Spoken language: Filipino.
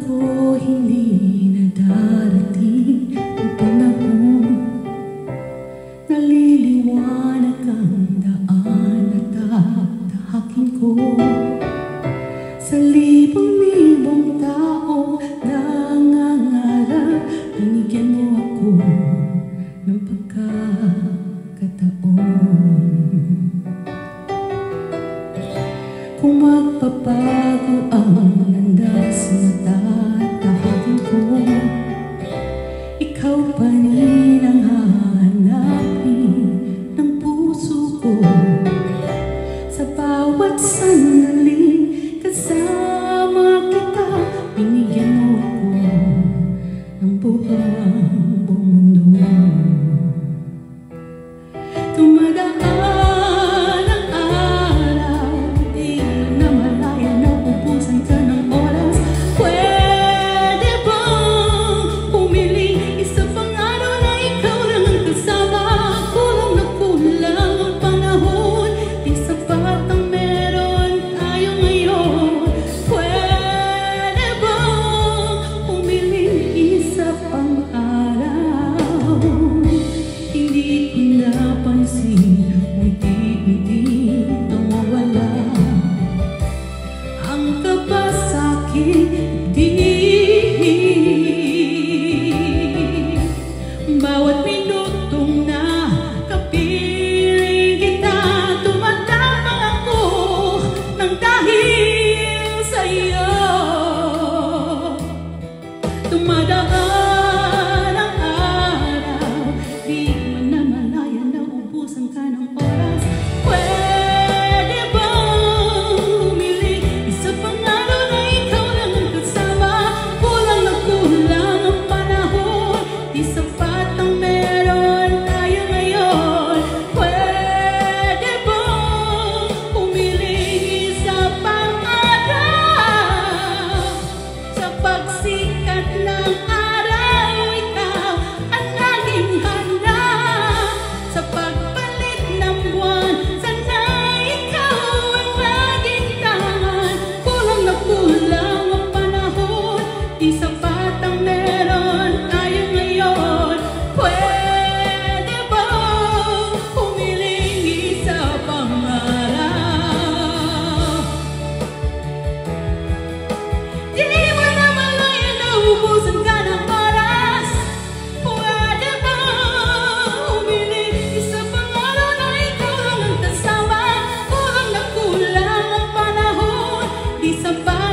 ko hindi na darating ang panahon, naliliwanag ang daan at tatahakin ko. Sa libong-libong tao nangangarap, binigyan mo ako ng pagkakataon. Kung magpapago ang landas na tatahakin ko, ikaw pa rin ang hahanapin ng puso ko. Sa bawat sandali kasama kita, binigyan mo ako ng buong mundo. Tumadaan ang araw, di na malaya na ubusan ka ng oras. Pwede bang pumili isa pang araw na ikaw lang ang kasama? Kulang na kulang ang panahon, di sapat ang meron tayo ngayon. Pwede bang pumili isa pang araw? Hindi ko napansin, unti-unti nawawala ang kaba sa'king dibdib. Bawat minutong nakapiling kita, tumatama ako nang dahil sa'yo. Tumadaan ang araw, di man na malaya na ubusan ka ng oras. Pwede bang humili isa pang araw na ikaw lang ang kasama? Kulang na kulang ang panahon, di sapat ang meron tayo ngayon. Pwede bang humili isa pang araw? Sa pagsikat ng araw, ikaw ang naging hanap. Sa pagpalit ng buwan, sana'y ikaw ang naging tangan. Kulang na kulang ang panahon, di sapat ang meron tayo ngayon. Pwede bang humiling isa pang araw? Di mo na malaya na ubusan ka ng oras. Pwede bang humiling isa pang araw na ikaw lang ang kasama? Kulang na kulang ang panahon, di sapat